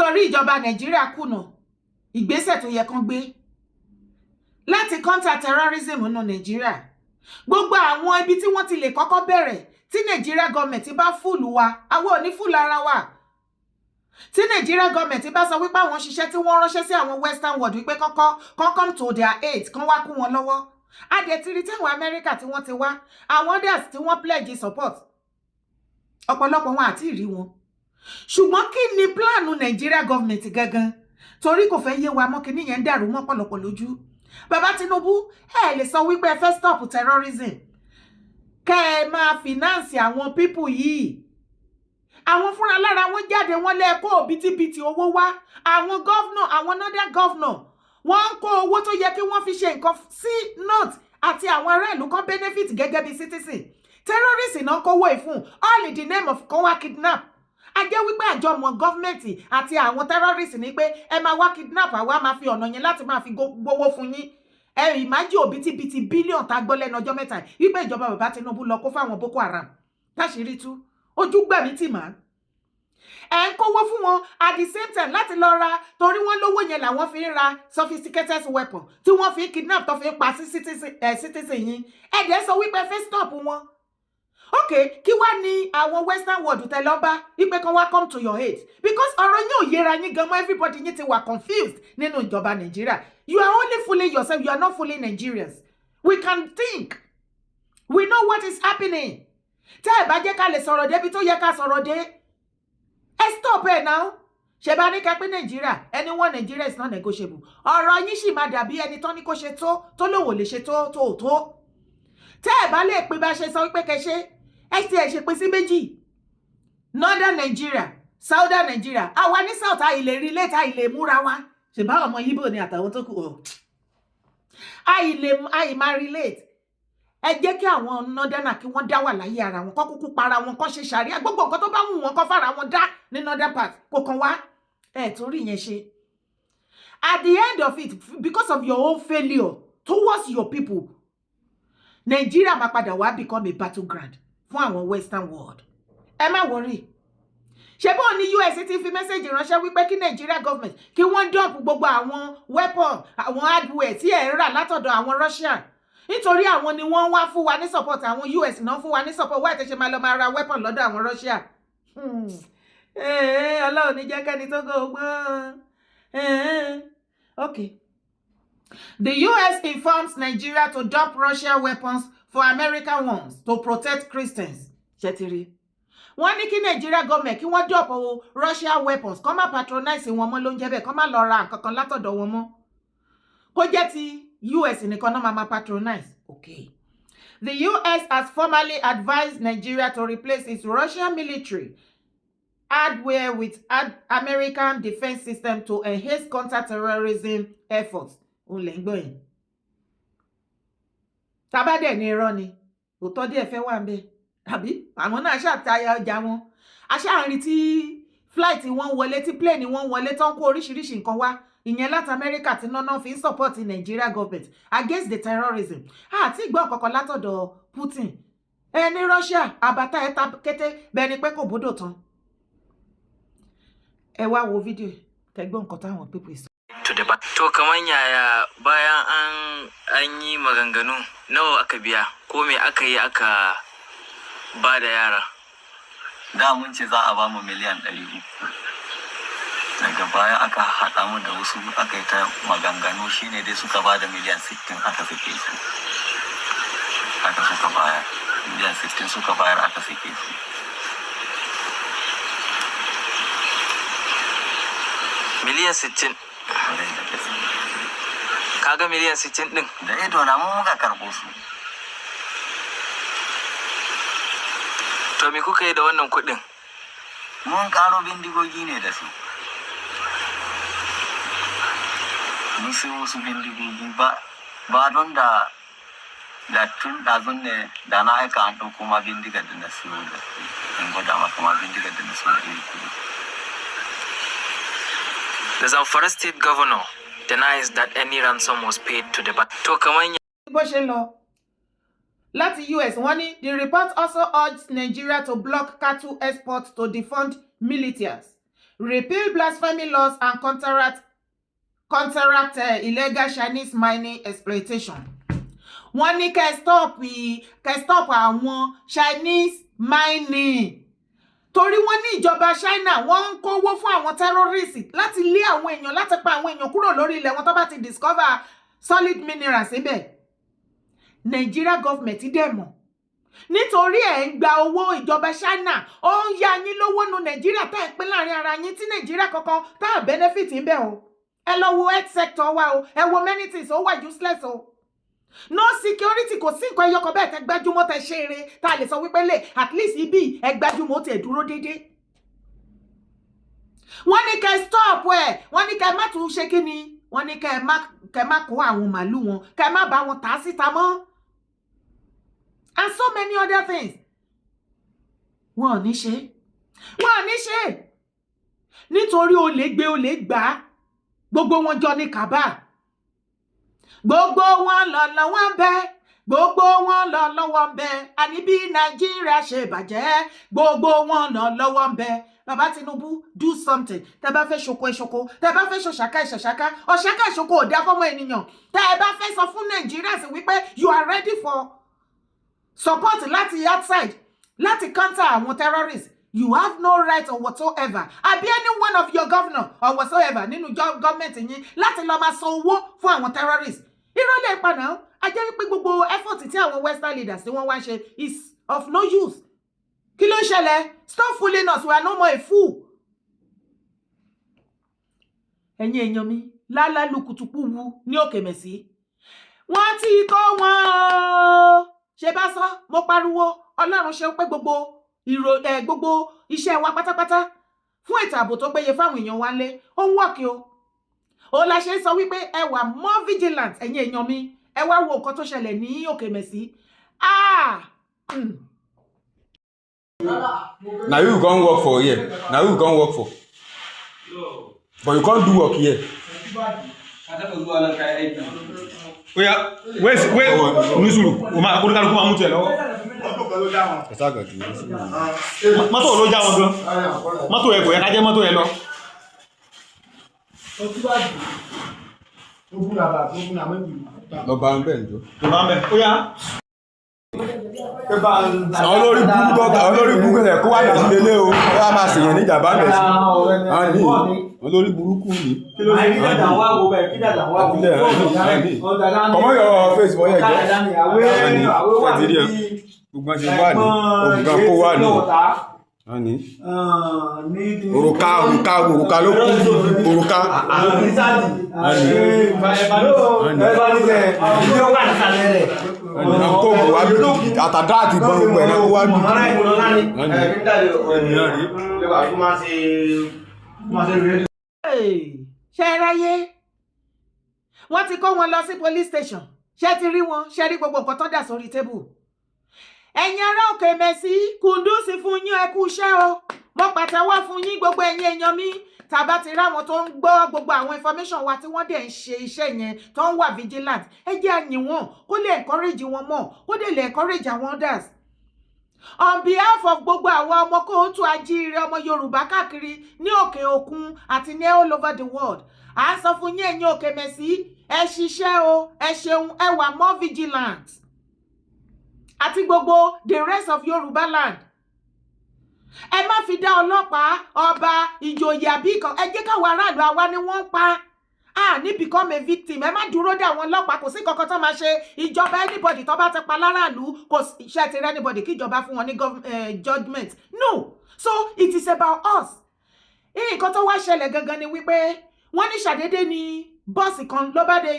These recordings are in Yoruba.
nítorí ìjọba Nàìjíríà kùnà ìgbésẹ̀ tó yẹ kán gbé láti counter terrorism nínú Nàìjíríà. Gbogbo àwọn ibi tí wọ́n ti lè kọ́kọ́ bẹ̀rẹ̀ tí Nàìjíríà gọọmẹ̀ntì bá fúlù wa, àwọn ò ní fúlù ara wa. Tí Nàìjíríà gọọmẹ̀ntì bá sọ wípé àwọn ṣiṣẹ́ tí wọ́n ránṣẹ́ sí àwọn western world wípé kán come to their aid, kán wá kún wọn lọ́wọ́. Adẹ̀tìrí táwọn Amẹ́ríkà tí wọ́n ti wá, àwọn others tí wọ́n pledge support. Ọ̀pọ̀lọpọ̀ wọn àti ìrí wọn. Ṣùgbọ́n kí ni pláànù Nàìjíríà gọọmẹ̀ntì gangan? Torí kò fẹ́ yé wa mọ́ kíní yẹn ń dàrú mọ́ pọ̀lọpọ̀ lójú. Bàbá Tinubu, ẹ lè sọ wípé ẹ fẹ́ stop terrorism. Kẹ́ ẹ máa finance àwọn people yìí. Àwọn fúnra lára wọn jáde wọ́n lé kó òbítíbitì owó wá. Àwọn governor, àwọn northern governor, wọ́n ń kó owó tó yẹ kí wọ́n fi ṣe nǹkan sí north àti àwọn ará ìlú kan benefit gẹ́gẹ́ bí citizen. Terrorist náà kówó ìfún all in the name of kan wá kidnap. A jẹ́ wípé àjọmọ̀ gọ́ọ̀mẹ̀ntì àti àwọn terrorist ní pé ẹ máa wá kidnap àwa máa fi ọ̀nà yẹn láti máa fi gbowó fún yín. Ẹ ìmájì òbítíbitì bílíọ̀n tá gbọ́ lẹ́nu ọjọ́ mẹ́ta wípé ìjọba bàbá Tinubu lọ kó fáwọn Boko Haram. Táṣìírí tú ojú gbẹ̀mí tì máa. Ẹ ń kówó fún wọn at the same time láti lọ ra torí wọ́n lówó yẹn làwọn fi ń ra sophisticated weapon tí wọ́n fi ń kidnap tó fi ń pa sí citizen yín. Ẹ dẹ̀ sọ wípé fẹ́ stop wọn. Okay, kí wá ní àwọn western world tẹ́ lọ bá wípé kan wá come to your aid because ọ̀rọ̀ yín ò yéra yín gan mọ́ everybody yín ti wà confused nínú ìjọba Nàìjíríà. You are only fooling yourself, you are not fooling Nigerians. We can think. We know what is happening. Tẹ́ ẹ bá jẹ́ ká lè sọ̀rọ̀ débi tó yẹ ká sọ̀rọ̀ dé. Ẹ stop it now. Ṣé bá ní ká pé Nàìjíríà, anyone Nigeria is not negotiable. Ọ̀rọ̀ yín sì máa dàbí ẹni tán ní kó ṣe tó lówó lè ṣe tó. Tẹ́ ẹ bá lè pín bá ṣe sọ wípé kẹ́ ṣe ẹ ti ẹ ṣe pín sí méjì. Northern Nigeria, Southern Nigeria. Àwa ní South àìlè relate àìlè múra wa. Ṣé bá ọmọ Yíbò ni àtàwọn tó kù ọ. Àìmá relate. Ẹ jẹ́ kí àwọn Northern kí wọ́n dá wà láyé ara wọn, kó kúkú para wọn, kó ṣe ṣàríà gbogbo nǹkan tó bá wù wọ́n kó fara wọn dá ní Northern part kò kàn wá. Ẹ torí yẹn ṣe. At the end of it, because of your own failure towards your people, Nigeria máa padà wá become a battleground fún àwọn western world. Ẹ má worry. Ṣé bó ní US ti fi message ránṣẹ́ wípé kí Nigeria government kí wọ́n dump gbogbo àwọn weapon, àwọn hardware tí ẹ ń rà látọ̀dọ̀ àwọn Russian. Nítorí àwọn ni wọ́n wá fún wa ní support, àwọn US náà fún wa ní support. Why tẹ́ ṣe máa lọ máa ra weapon lọ́dọ̀ àwọn Russia? Ọlọ́run ní jẹ́ kẹ́ni tó go gbọ́n. Okay. The US informs Nigeria to dump Russian weapons for American ones to protect Christians. Ṣẹ́tìrí. Wọ́n ní kí Nigeria government kí wọ́n dump Russian weapons kó má patronize wọn mọ́ ló ń jẹ́ bẹ́ẹ̀, kó má lọ ra nǹkan kan látọ̀dọ̀ wọn mọ́. Kó jẹ́ ti US nìkan náà máa patronize. Okay. The US has formally advised Nigeria to replace its Russian military hardware with American defense system to enhance counter-terrorism efforts. Unlengboyin. Tabade ni irọ́ ni. Òótọ́ díẹ̀ fẹ́ wà ńbẹ̀. Àbí àwọn náà ṣàtàyà ọjà wọn. Aṣáàrin tí flight wọn wọlé tí plane wọn wọlé tán kó oríṣiríṣi nǹkan wá. Ìyẹn láti America tí náà fi ń support Nigeria government against the terrorism. Àti ìgbọ́ kọ̀ọ̀kan látọ̀dọ̀ Putin. Ní Russia, àbàtà ẹ̀ta kété bẹ́ẹ̀ ni pé kò bódò tán. Ẹ wá wo fídíò kẹgbọ́n nǹkan táwọn people sọ. To kaman yaya bayan an yi maganganu nawa aka biya ko me aka yi aka ba da yara? Da mun ce za a ba mu miliyan 300. Daga baya aka haɗa mu da wasu aka yi ta maganganu shine dai suka ba da miliyan 60 aka sake su. Aka suka bayar. Miliyan 60 suka bayar aka sake su. Miliyan 60. Kaga miliyan 60 din da ido na mun muka karbo su. To me kuka yi da wannan kuɗin? Mun karo bindigogi ne da su. Mun sai wasu bindigogi ba don da tun ɗazun ne da na aika an ɗauko ma bindigar da na siyo da in gwada maka ma bindigar da na siyo da iri kuɗi. The Zamfara State Governor denies that any ransom was paid to the to kaman bó ṣe lọ láti US wọ́n ní the report also urged Nigeria to block cattle exports to defund militias. repeal blasphemy laws and counteract illegal Chinese mining exploitation. Wọ́n ní kẹ́ stop àwọn Chinese mining. Torí wọ́n ní ìjọba China wọ́n ń kówó fún àwọn terrorists láti lé àwọn èèyàn láti pa àwọn èèyàn kúrò lórí ilẹ̀ wọn tó bá ti discover solid minerals síbẹ̀. Nigeria government dẹ̀ mọ̀. Nítorí ẹ̀ ń gba owó ìjọba China ó ń yá yín lówó nu Nigeria tá ẹ̀ pín láàrin ara yín tí Nigeria kankan tá à benefit ń bẹ̀ o. Ẹ lọ wo health sector wa o, ẹ wo many things ó wà useless o. No security kò sí nǹkan ẹyọkọ bẹ́ẹ̀ tẹ́ gbájúmọ́ tẹ́ ṣe eré tá a lè sọ wípé lè at least ibi ẹ gbájúmọ́ tẹ́ dúró déédéé. Wọ́n ní kẹ́ stop ẹ̀, wọ́n ní kẹ́ má tún ṣe kí ni, wọ́n ní kẹ́ má kó àwọn màálù wọn, kẹ́ má bá wọn tà síta mọ́. And so many other things. Wọ́n ò ní ṣe. Nítorí olè gbé olè gbà. Gbogbo wọn jọ ní kàbá. Gbogbo wọn lọ lọ́wọ́ bẹ́. Gbogbo wọn lọ lọ́wọ́ bẹ́. Àní bí Nàìjíríà ṣe bàjẹ́. Gbogbo wọn lọ lọ́wọ́ bẹ́. Bàbá Tinubu, do something. Tẹ́ bá fẹ́ ṣoko ẹ ṣoko. Tẹ́ bá fẹ́ ṣọ̀ṣàká ẹ ṣọ̀ṣàká. Ọ̀ṣàká ẹ ṣoko ò dá fọ́mọ ènìyàn. Tẹ́ bá fẹ́ sọ fún Nàìjíríà sí wípé you are ready for support láti outside, láti counter àwọn terrorists. You have no right or whatsoever. Àbí any one of your governor or whatsoever nínú government yín láti lọ máa san owó fún àwọn terrorists. Irọ́ lè pa náà. A jẹ́ wípé gbogbo effort tí àwọn Western leaders tí wọ́n wá ṣe is of no use. Kí ló ń ṣẹlẹ̀? Stop fooling us. We are no more a fool. Ẹ̀yin èèyàn mi, lálá lukutuku wu ní Okemesi. Wọ́n ti kó wọn. Ṣé bá sọ, mo pariwo, Ọlọ́run ṣe pé gbogbo iṣẹ́ wa pátápátá fún ètò ààbò tó péye fáwọn èèyàn wa lé ó ń wọ́ọ̀kì o. Ó la ṣe ń sọ wípé ẹ wà more vigilant ẹ̀yin èèyàn mi, ẹ wá wo nǹkan tó ṣẹlẹ̀ ní Okemesi. Now you go work for here. Now you go work for. But you can't do work here. Oya, wait, Nusuru. O ma ko kalu ko ma mu te lọ́wọ́. Mọ́tò ló já wọn gan. Mọ́tò ẹ kò yẹ ká jẹ́ mọ́tò ẹ lọ. Lọ bá ń bẹ̀ ǹjọ́. Lọ bá ń bẹ̀. Oya. Olórí burúkú ẹ̀ kó wá ní ìdílé o. Ó wá máa ṣèyàn ní ìjàmbá bẹ̀ sí. Olórí burúkú ni. Kọ̀mọ́ yọ face wọ́n yẹ jẹ́. Gbogbo ṣe wà ní ògùn kó wà ní. Òrùka ló kú. Òrùka. Kóògùn wá bí àtàdá àti ìbọn gbogbo ẹ̀rọ wá bí. Ṣé ráyé? Wọ́n ti kó wọn lọ sí police station. Ṣé ti rí wọn? Ṣé rí gbogbo nǹkan tó dà sórí tébù? Ẹ̀yin ará Okemesi, kùndùsì fún yín ẹ kú iṣẹ́ o. Mo pàtẹ́wọ́ fún yín gbogbo ẹ̀yin èèyàn mi. Tàbá ti ráwọn tó ń gbọ́ gbogbo àwọn information wa tí wọ́n dẹ̀ ń ṣe iṣẹ́ yẹn tó ń wà vigilant. Ẹ jẹ́ àyìn wọn kó lè encourage wọn mọ́, kó dẹ̀ lè encourage àwọn others. On behalf of gbogbo àwọn ọmọ kóòtù ajíire ọmọ Yorùbá káàkiri ní òkè òkun àti ní all over the world. À ń sọ fún yín ẹ̀yin Okemesi, ẹ ṣiṣẹ́ o, ẹ ṣeun, ẹ wà more vigilant. Àti gbogbo the rest of Yorùbá land. Ẹ má fi dá ọlọ́pàá, ọba, ìjòyè àbí kan. Ẹ jẹ́ káwọn aráàlú àwa ni wọ́n pa. Ní become a victim. Ẹ má dúró dé àwọn ọlọ́pàá, kò sí kankan tó máa ṣe. Ìjọba anybody tó bá ti pa láràlú, kò ṣe ti rẹ́ anybody kí ìjọba fún wọn ní judgment. No. So it is about us. Nǹkan tó wá ṣẹlẹ̀ gangan ni wípé wọ́n ní ṣàdédé ni bọ́ọ̀sì kan ló bá dé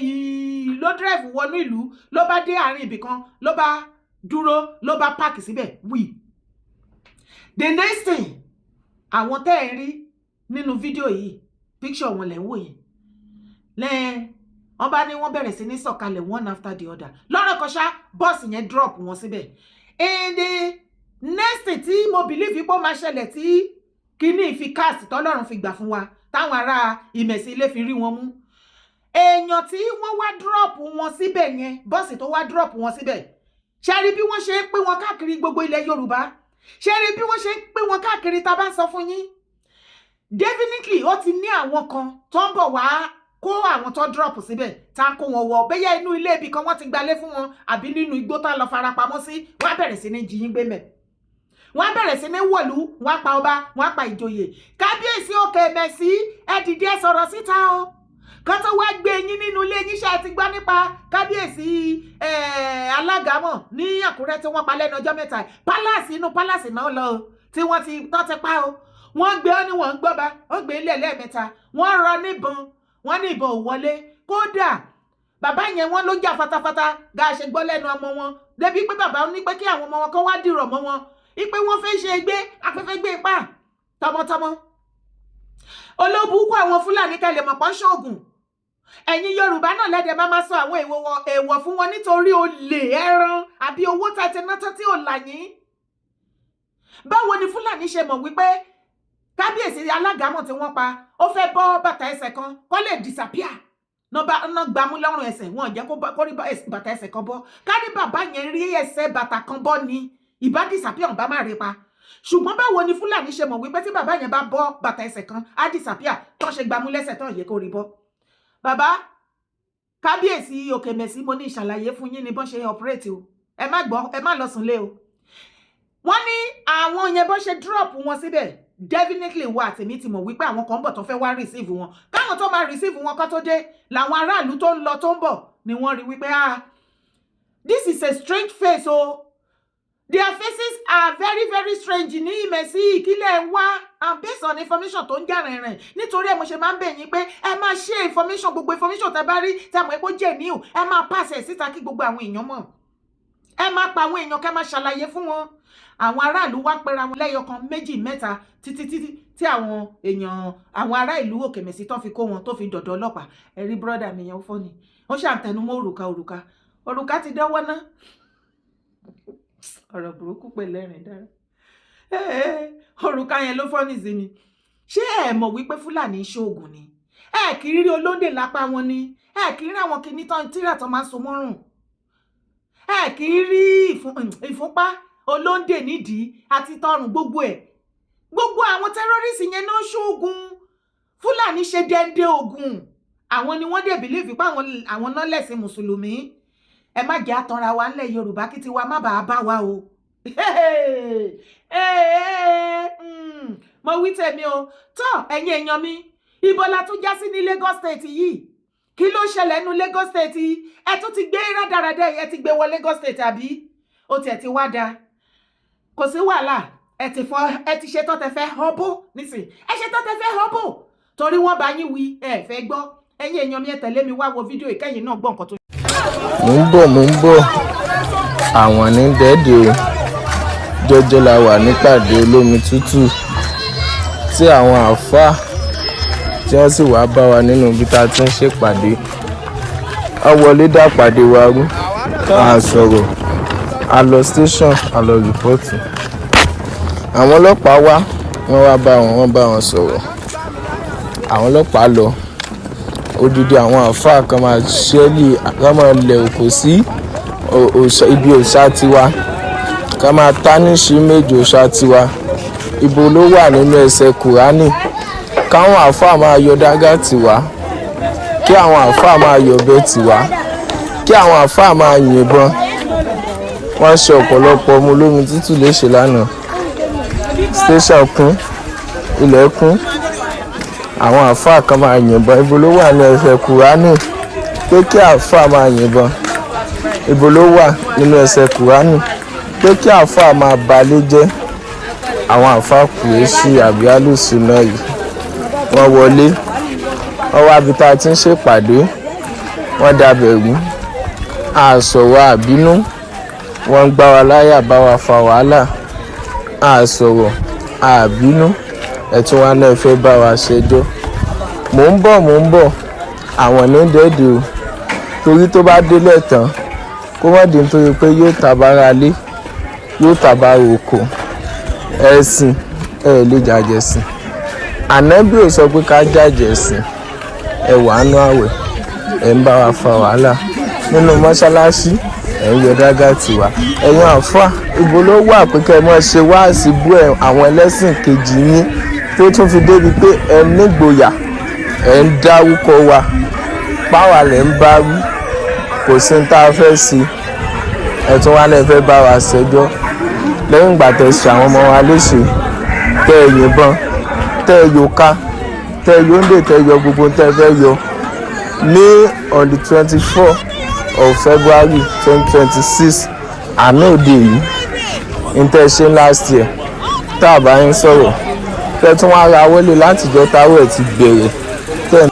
ló drive wọnú ìlú, ló bá dé àárín ibì kan, ló bá dúró, ló bá park síbẹ̀. The next thing, àwọn tẹ́ ẹ rí nínú fídíò yìí, picture wọn lẹ́ ń wò yẹn. Wọ́n bá ní wọ́n bẹ̀rẹ̀ sí ní sọ̀kalẹ̀ one after the other. Lọ́rọ̀ kan ṣá, bọ́ọ̀sì yẹn drop wọn síbẹ̀. And the next thing tí mo believe pé ó máa ṣẹlẹ̀ tí kíní fi cast tọ́lọ́run fi gbà fún wa, táwọn ará Ìmẹ̀sí ilé fi rí wọn mú. Èèyàn tí wọ́n wá drop wọn síbẹ̀ yẹn, bọ́ọ̀sì tó wá drop wọn síbẹ̀. Ṣé rí bí wọ́n ṣe ń pín wọn káàkiri gbogbo ilẹ̀ Yorùbá? Ṣé rí bí wọ́n ṣe ń pín wọn káàkiri tá bá sọ fún yín? definitely ó ti ní àwọn kan tó ń bọ̀ wá kó àwọn tó drop síbẹ̀ tá ń kó wọn wọ bẹ́yà inú ilé ibì kan wọ́n ti gbalé fún wọn àbí nínú igbó tá lọ farapamọ́ sí wọ́n á bẹ̀rẹ̀ sí ní jí yín gbé mẹ́ wọ́n á bẹ̀rẹ̀ sí ní wọ̀lú wọ́n á pa ọba wọ́n á pa ìjòyè kábíyèsí Okemesi ẹ dìde sọ̀rọ̀ síta o kan tó wá gbé yín nínú ilé yín ṣe ti gbọ́ nípa kábíyèsí alágàmọ̀ ní Àkúrẹ́ tí wọ́n pa lẹ́nu ọjọ́ mẹ́ta pálásì inú pálásì náà lọ tí wọ́n ti pa o wọ́n gbé ọ́ ní wọ́n ń gbọ́ba wọ́n gbé ilé lẹ́ẹ̀mẹ́ta wọ́n rọ níbọn wọ́n ní ìbọn ò wọlé kódà bàbá yẹn wọ́n ló jà fatafata ga ṣe gbọ́ lẹ́nu ọmọ wọn débi pé bàbá ní pé kí àwọn ọmọ wọn kan wá dìrọ̀ mọ́ wọn ipe wọ́n fẹ́ ṣe gbé afẹ́fẹ́ gbé ipá tọmọtọmọ olóbùkú àwọn Fúlàní kalẹ̀ mọ̀pọ̀ ṣoògùn ẹ̀yin Yorùbá náà lẹ́dẹ̀ máa sọ àwọn èèwọ̀ fún wọn nítorí olè ẹran àbí owó tàti náà tí ò là yín báwo ni Fúlàní ṣe mọ̀ wípé kábíyèsí alágàmọ̀ tí wọ́n pa ó fẹ́ bọ́ bàtà ẹsẹ̀ kan kó lè disappear náà gbámú lọ́rùn ẹsẹ̀ wọn jẹ́ kó rí bàtà ẹsẹ̀ kan bọ́ kárí bàbá yẹn rí ẹsẹ̀ bàtà kan bọ́ ni ìbá disappear bá má rí pa ṣùgbọ́n báwo ni Fúlàní ṣe mọ̀ wípé tí bàbá yẹn bá bọ́ bàtà ẹsẹ̀ kan á disappear tó ṣe gbámú lẹ́sẹ̀ tó yẹ kó rí bọ́ bàbá kábíyèsí Okemesi mo ní ìṣàlàyé fún yín ní bọ́n ṣe operate o ẹ má lọ sùn lé o wọ́n ní àwọn yẹn bọ́n ṣe drop wọn síbẹ̀ definitely wà tèmi ti mọ̀ wípé àwọn kan ń bọ̀ tó fẹ́ wá receive wọn káwọn tó máa receive wọn kó tó dé làwọn aráàlú tó ń lọ tó ń bọ̀ ni wọ́n rí wípé this is a strange face o their faces are very very strange ní Ìmẹ̀sí ìkílẹ̀ wá and based on information tó ń jà rìnrìn nítorí ẹ̀ mo ṣe máa ń bẹ̀ yín pé ẹ máa share information gbogbo information tẹ́ bá rí tẹ́ mọ̀ pé ó jẹ́ níhù ẹ máa pass ẹ̀ síta kí gbogbo àwọn èèyàn mọ̀ ẹ máa pa àwọn èèyàn kẹ́ máa ṣàlàyé fún wọn àwọn aráàlú wá pera wọn lẹ́yọkan méjì mẹ́ta títí tí àwọn èèyàn àwọn ará ìlú Okemesi tó fi kó wọn tó fi dọ̀dọ̀ ọlọ́pàá ẹ̀rí brọ́dà mi yẹn ó fọ́ ni ó ṣàǹtẹnumọ́ òrùka ti dánwọ́ ná ọ̀rọ̀ burúkú pẹ̀lú ẹ̀rìn dára òrùka yẹn ló fọ́ ní sí mi ṣé ẹ mọ̀ wípé Fúlàní ṣoògùn ni ẹ kì í rí olóńdè lápá wọn ni ẹ kì í rí àwọn kìíní tán tíra tó máa so mọ́rùn ẹ kì í rí ìfúnpá olóńdè nídìí àti tọrùn gbogbo àwọn terrorist yẹn náà ṣoògùn Fúlàní ṣe dẹ́ndé ogun àwọn ni wọ́n dẹ̀ bìlíìfì pé àwọn náà lẹ̀sìn mùsùlùmí ẹ má jẹ́ àtànra wa ńlẹ̀ Yorùbá kí tiwa má bàa bá wa o mo wí tèmi o tó ẹ̀yin èèyàn mi ibo la tún já sí ní Lagos State yìí kí ló ṣẹlẹ̀ nínú Lagos State yìí ẹ tún ti gbé rádaràdà ẹ ti gbé wọ Lagos State àbí ó tiẹ̀ ti wá da kò sí wàhálà ẹ ti ṣe tó tẹ fẹ́ họ́bó nísìn ẹ ṣe tó tẹ fẹ́ họ́bó torí wọ́n bá yín wí ẹ fẹ́ gbọ́ ẹ̀yin èèyàn mi ẹ tẹ̀lé mi wá wo fídíò ìkẹyìn náà gbọ́ nǹkan tó. mo ń bọ̀ àwọn ní dẹ́ẹ̀dẹ̀ jọjọ la wà nípàdé olómi tútù tí àwọn àáfàá tí wọ́n sì wá bá wa nínú ibi tá a ti ń ṣèpàdé a wọlé dá pàdé wa rú a sọ̀rọ̀ a lọ station a lọ rìpọ́ọ̀tì àwọn ọlọ́pàá wá wọ́n bá wọn sọ̀rọ̀ àwọn ọlọ́pàá lọ odidi àwọn àáfàá kan máa ṣẹ́lì kan máa lẹ̀ òkò sí ibi òòṣà tiwa kan máa tánìṣì méjì òòṣà tiwa ibo ló wà nínú ẹsẹ̀ Kùránì káwọn àáfàá máa yọ dágá tiwa kí àwọn àáfàá máa yọ bẹ́ tiwa kí àwọn àáfàá máa yìnbọn wọ́n ṣe ọ̀pọ̀lọpọ̀ ọmọ olómi tútù léṣe lánàá station kún ilẹ̀ kún àwọn àáfàá kan máa yìnbọn ibo ló wà ní ẹsẹ̀ Kùránì pé kí àáfàá máa yìnbọn ibo ló wà nínú ẹsẹ̀ Kùránì pé kí àáfàá máa balẹ̀ jẹ́ àwọn àáfàá Kùrẹ́ṣì àbí alùsùnà yìí wọ́n wọlé wọ́n wá bí tá a ti ń ṣèpàdé wọ́n dàbẹ̀rú àsọ̀rọ̀ àbínú wọ́n ń gbá wa láyà bá wa fa wàhálà àsọ̀rọ̀ àbínú ẹ̀tún wa náà fẹ́ bá wa ṣẹjọ́ mò ń bọ̀ àwọn ní dẹ́ẹ̀dẹ̀ o torí tó bá délẹ̀ tán kó wọ́n di nítorí pé yóò tàbára lé yóò tàbára oko ẹ̀sìn ẹ̀ lè jàjẹ̀sìn ànábì ò sọ pé ká jàjẹ̀sìn ẹ̀ wà nú àwẹ̀ ẹ̀ ń bá wa fa wàhálà nínú mọ́ṣáláṣí ẹ̀ ń yọ dágá tiwa ẹ̀yin àfáà ibo ló wà pé kẹ́ ẹ mọ́ ṣe wáàsí bú ẹ̀ àwọn ẹlẹ́sìn kejì yín tó tún fi débi pé ẹ nígboyà ẹ ń dárúkọ wa páwa lẹ̀ ń bá wí kò sí ní tá a fẹ́ sí ẹ tún wá lẹ́ fẹ́ bá wa ṣẹjọ́ lẹ́yìn ìgbà tẹ́ ṣe àwọn ọmọ wa léṣe tẹ́ ẹ yìnbọn tẹ́ ẹ yòóká tẹ́ ẹ yóńdè tẹ́ ẹ yọ gbogbo tẹ́ ẹ fẹ́ yọ ní on the 24 of February 2026 àná òde yìí intention last year tá a bá yín sọ̀rọ̀ tẹ́ tún wá ra wọlé látijọ́ táwọn ẹ̀ ti bẹ̀rẹ̀ tẹ́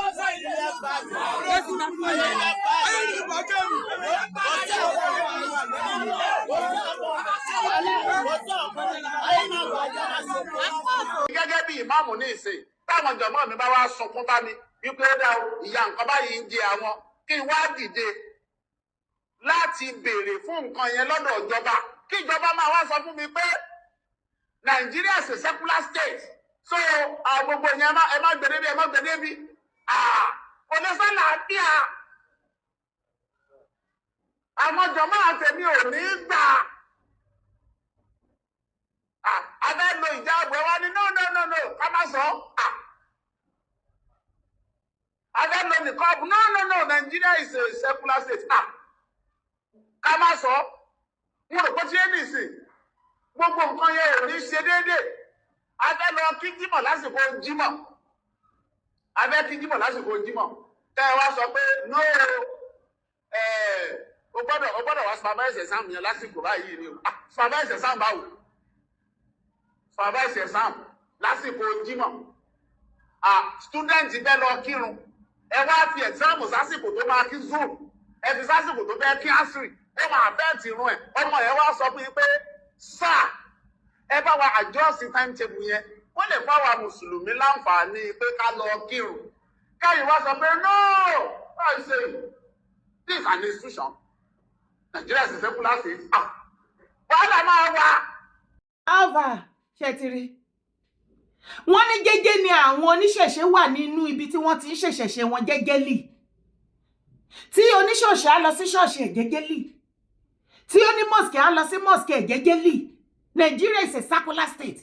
gẹ́gẹ́ bí ìmáàmù ní ìsìn táwọn jọmọ́ mi bá wá sunkún bá mi wípé dá ìyá nǹkan báyìí ń jẹ àwọn kí n wá dìde láti béèrè fún nǹkan yẹn lọ́dọ̀ ìjọba kí ìjọba máa wá sọ fún mi pé Nigeria is a secular state so gbogbo yẹn ẹ má gbèdébi ẹ má gbèdébi kò lè fẹ́ làáfíà àwọn jọmọ́ àtẹ̀mí ò ní gbà abẹ́ lo ìjáàbọ̀ wa ni no ká má sọ abẹ́ lo nìkọ́ọ̀bù no Nigeria is a secular state ká má sọ mo rò pé tí yé nìsín gbogbo nǹkan yẹn ò ní ṣe déédéé abẹ́ lọ kí jímọ̀ lásìkò jímọ̀ abẹ́ kí jímọ̀ lásìkò jímọ̀ tẹ́ ẹ wá sọ pé no o gbọ́dọ̀ wá supervise exam yẹn lásìkò báyìí ni o supervise exam báwo supervise exam lásìkò jímọ̀ student bẹ́ẹ̀ lọ kírun ẹ wá fi exam sásìkò tó máa kí zoom ẹ fi sásìkò tó fẹ́ kí asiri ó máa fẹ́ tìrun ẹ̀ ọmọ ẹ wá sọ fún yín pé sáà ẹ bá wa adjust timetable yẹn wọ́n lè fáwa mùsùlùmí láǹfààní pé ká lọ kírun káyìn wá sọ pé no I say this is an institution Nigeria is a secular state wàhálà máa wà. alva ṣètìrí wọ́n ní gẹ́gẹ́ ni àwọn oníṣẹ̀ṣe wà nínú ibi tí wọ́n ti ń ṣẹ̀ṣẹ̀ṣe wọn gẹ́gẹ́lì tí oníṣọ̀ṣe á lọ sí ṣọ̀ṣe ẹ̀ gẹ́gẹ́lì tí onímọ̀sìkì á lọ sí mọ̀sìkì ẹ̀ gẹ́gẹ́lì Nigeria is a secular state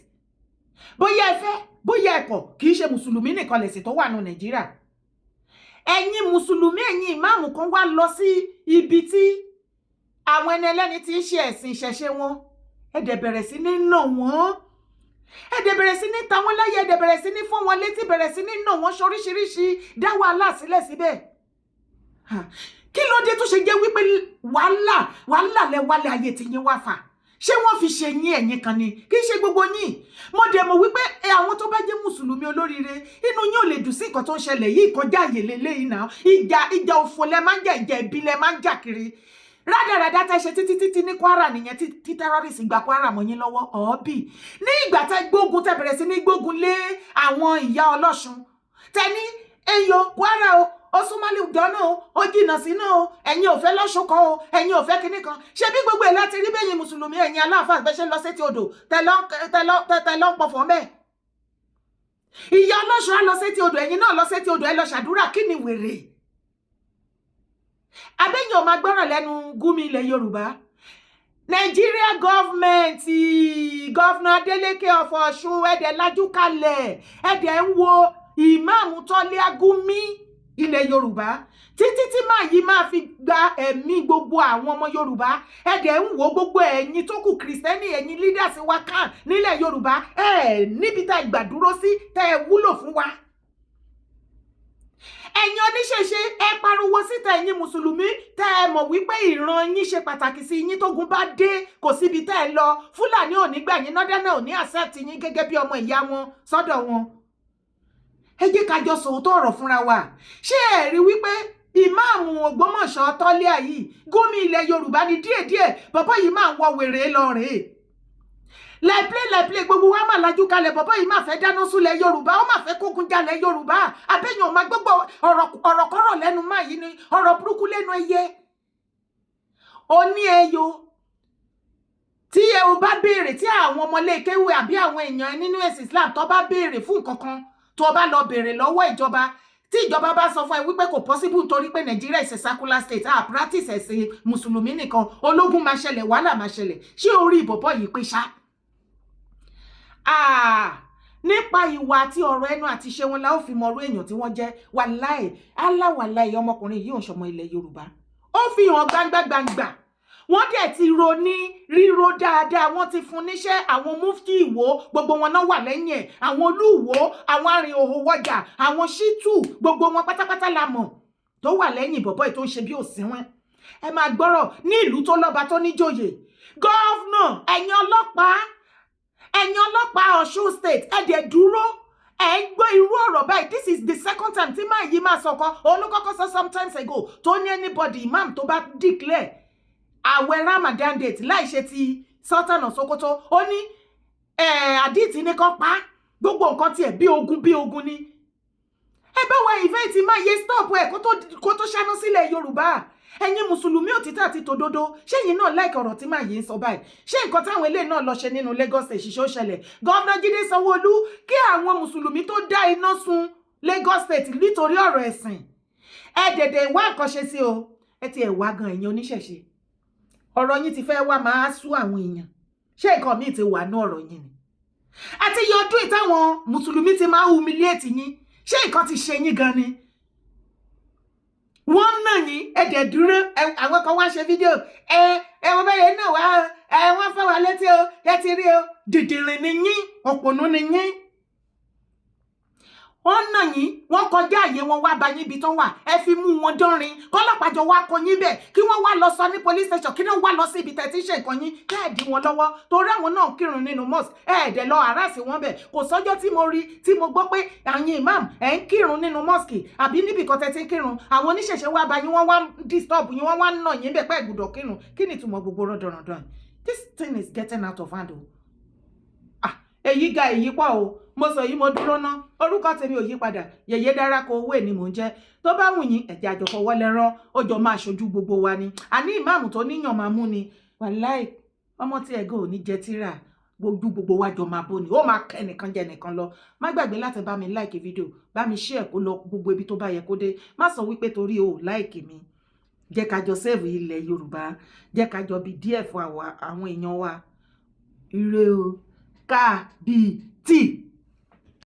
bóyá ẹ fẹ́ bóyá ẹ kọ̀ kì í ṣe mùsùlùmí nìkan lẹ̀sìn tó wà nù Nàìjíríà ẹ̀yin mùsùlùmí ẹ̀yin ìmáàmù kan wá lọ sí ibi tí àwọn ẹni ẹlẹ́ni ti ń ṣe ẹ̀sìn ìṣẹ̀ṣe wọn ẹ dẹ̀ bẹ̀rẹ̀ sí ní nà wọ́n ẹ dẹ̀ bẹ̀rẹ̀ sí ní ta wọ́n láyé ẹ dẹ̀ bẹ̀rẹ̀ sí ní fọ́ wọn létí bẹ̀rẹ̀ sí ní nà wọ́n ṣoríṣiríṣi dá wàhálà sílẹ̀ síbẹ̀ kí ló dé tó ṣe jẹ́ wípé wàhálà lẹ wálé ayé tí yín wá fà ṣé wọ́n fi ṣe yín ẹ̀yin kan ni kì í ṣe gbogbo yín mo dẹ̀ mọ̀ wípé àwọn tó bá jẹ́ mùsùlùmí olóríire inú yín ò lè dùn sí nǹkan tó ń ṣẹlẹ̀ yìí kọjá àyè lélẹ́yìn náà ìjà òfò lẹ máa ń jà ìjà ìbí lẹ máa ń jà kiri rádaràdá tẹ́ ṣe títí ní Kwara nìyẹn tí terrorist gba Kwara mọ́ yín lọ́wọ́ ọ̀ọ́bì ní ìgbà tẹ́ gbógun tẹ́ bẹ̀rẹ̀ sí ní gbógun lé àwọn ìyá ọlọ́ṣun tẹ́ ní eyo Kwara o ó súnmọ́lé ìjọ́nà o ó jìnnà sínú o ẹ̀yin ò fẹ́ lọ́ṣun kan o ẹ̀yin ò fẹ́ kinní kan ṣé bí gbogbo ẹ̀ láti rí bẹ́yìn mùsùlùmí ẹ̀yin aláàfáà bẹ́ṣẹ́ lọ sétí odò tẹ́ lọ́ pọ̀fọ́ mẹ́ ìyá ọlọ́ṣun á lọ sétí odò ẹ̀yin náà lọ sétí odò ẹ lọ ṣàdúrà kí ni wèrè abẹ́yìn ò máa gbọ́ràn lẹ́nu Gúmi ilẹ̀ Yorùbá Nigeria government Governor Adeleke of Ọ̀ṣun ẹ̀dẹ̀ lajú kalẹ̀ ẹ̀dẹ̀ ń wo ìmáàmù Tọ́lé Gúmi ilẹ̀ Yorùbá títí tí máa yí máa fi gba ẹ̀mí gbogbo àwọn ọmọ Yorùbá ẹ̀dẹ̀ ń wo gbogbo ẹ̀yin tó kù kìrìsìtẹ́nì ẹ̀yin leaders wa kan nílẹ̀ Yorùbá níbi tá ìgbàdúró sí tẹ́ ẹ wúlò fún wa ẹ̀yin oníṣẹ̀ṣe ẹ pariwo síta ẹ̀yin mùsùlùmí tẹ́ ẹ mọ̀ wípé ìran yín ṣe pàtàkì sí yín tógun bá dé kò síbi tẹ́ ẹ lọ Fúlàní ò ní gbà yín Northern ò ní accept yín gẹ́gẹ́ bí ọmọ ìyá wọn sọ́dọ̀ wọn ẹ jẹ́ ká jọ sòótọ́ ọ̀rọ̀ fúnra wa ṣé ẹ rí wípé ìmáàmù Ògbómọ̀ṣọ́ Tọ́lé yìí Gúmi ilẹ̀ Yorùbá ni díẹ̀díẹ̀ bàbá yìí máa ń wọ wèrè lọ rèé lẹ́ẹ̀plẹ́ gbogbo wa máa lajú kalẹ̀ bàbá yìí máa fẹ́ dáná súnlẹ̀ Yorùbá ó máa fẹ́ kógun jalẹ̀ Yorùbá abẹ́yìn ò máa gbogbo ọ̀rọ̀ kọ́rọ̀ lẹ́nu máa yìí ni ọ̀rọ̀ burúkú lẹ́nu ẹyẹ oní ẹyọ tí ẹ ò bá béèrè tí àwọn ọmọlékéwé àbí àwọn èèyàn nínú ẹ̀sìn Islam tó bá béèrè fún nǹkan kan tó bá lọ béèrè lọ́wọ́ ìjọba tí ìjọba bá sọ fún ẹ wípé kò possible nítorí pé Nàìjíríà is a secular state practice ẹ̀sìn mùsùlùmí nìkan ológun máa ṣẹlẹ̀ wàhálà máa ṣẹlẹ̀ ṣé orí ìbọ̀bọ̀ yìí pé ṣá nípa ìwà àti ọ̀rọ̀ ẹnu àti ṣe wọn la ó fi mọrú èèyàn tí wọ́n jẹ́. Wàláì aláwàláì ọmọkùnrin yìí ò ń ṣọmọ ilẹ̀ Yorùbá. Ó fi hàn gbangba wọ́n dẹ̀ ti ro ní ríro dáadáa, wọ́n ti fún níṣẹ́. Àwọn mufti Ìwó gbogbo wọn náà wà lẹ́yìn ẹ̀, àwọn Olúwo, àwọn arìn òhò wọjà, àwọn Ṣítù, gbogbo wọn pátápátá la mọ̀ tó wà lẹ́yìn bọ̀bọ́ ètò ń ṣe bí òsínwín. Ẹ máa gbọ́rọ̀ ní ìlú tó lọ́ba tó níjòyè. Gọ́ọ̀nà, ẹ̀yin ọlọ́pàá Ọ̀ṣun state, ẹ dẹ̀ dúró ẹ gbọ́ irú ọ̀rọ̀ báyìí. This is the second time tí máa yí máa sọ̀kan. Olúkọ́kọ́ sọ sometimes ago tó ní anybody imam tó bá declare àwẹ̀ Ramadan date láì ṣe ti Sultan of Sokoto, ó ní àdìtì ní kan pa gbogbo nǹkan tiẹ̀ bí ogun ni. Ẹ bá wa ìfẹ́ ti máa yé stop ẹ̀ kó tó ṣáná sílẹ̀ Yorùbá. Ẹ̀yin mùsùlùmí òtítọ́ àti tòdodo, ṣé yìí náà like ọ̀rọ̀ tí máa yé ń sọ báyìí? Ṣé nǹkan táwọn eléyìí náà lọ ṣe nínú Lagos State ṣiṣẹ́ ó ṣẹlẹ̀? Gọ́vnà Jídé Sanwó-Olú kí àwọn mùsùlùmí tó dá iná sun Lagos State nítorí ọ̀rọ̀ ẹ̀sìn. Ẹ dẹ̀dẹ̀ wá nǹkan ṣe sí o. Ẹ ti ẹ̀ wá gan ẹ̀yin oníṣẹ̀ṣe. Ọ̀rọ̀ yín ti fẹ́ wá máa sú àwọn èèyàn. Ṣé nǹkan míì ti wà ní ọ̀rọ̀ yín ni? Àti iye ọdún ìtàwọn mùsùlùmí ti máa humiliate yín. Ṣé nǹkan ti ṣe yín gan ni? Wọ́n náà yín ẹ̀dẹ̀ dúró àwọn kan wá ṣe fídíò wọ́n bẹ̀rẹ̀ náà wá wọ́n fẹ́ wá létí o ẹ ti rí o dìdìrín ni yín òpònú ni yín. Wọ́n náà yín wọ́n kọjá àyè wọn wá bá yín ibi tán wà ẹ fi mú wọn dánrin kọ́lọ́pàá jọ wá kọ yín bẹ̀ kí wọ́n wá lọ sọ ní police station kí wọ́n wá lọ sí ibi tẹ̀ tí ń ṣe nǹkan yín kẹ́ẹ̀dí wọn lọ́wọ́ torí àwọn náà kírun nínú mosque ẹ̀ẹ́dẹ̀ lọ àràsì wọn bẹ̀. Kò sọ́jọ́ tí mo rí tí mo gbọ́ pé àyìn imam ẹ̀ ń kírun nínú mosque àbí níbi kan tẹ̀ tí ń kírun àwọn oníṣẹ̀ṣe wá bá yín wọ́n wá disturb yín wọ́n wá nà yín bẹ̀ pẹ́ gbọ́dọ̀ kírun. Kí ni ìtumọ̀ gbogbo rọ̀dọ̀rọ̀dọ̀? This thing is getting out of hand o. Èyí ga èyí pọ̀ o. Mo sọ yìí mo dúró ná orúkọ tèmi ò yí padà Yèyé Dárákọ owó ni mò ń jẹ́. Tó bá wù yín ẹ̀jẹ̀ àjọfọwọ́ lẹ́rán ó jọ máa ṣojú gbogbo wa ni. Àní ìmáàmù tó níyàn máa mú ni wàláì ọmọ tí ẹ̀gọ́ ò ní jẹ tíra gbogbo wa jọ máa bó ni ó máa kẹ́ nìkan jẹ nìkan lọ. Má gbàgbé láti bá mi like fídíò bá mi share kó lọ gbogbo ibi tó bá yẹ kó dé. Má sọ wípé torí o like mi. Jẹ́ ká jọ save ilẹ̀ Yorùbá, jẹ́ ká jọ bí díẹ̀ fún àwọn èèyàn wa. Ire o kábíyèsí.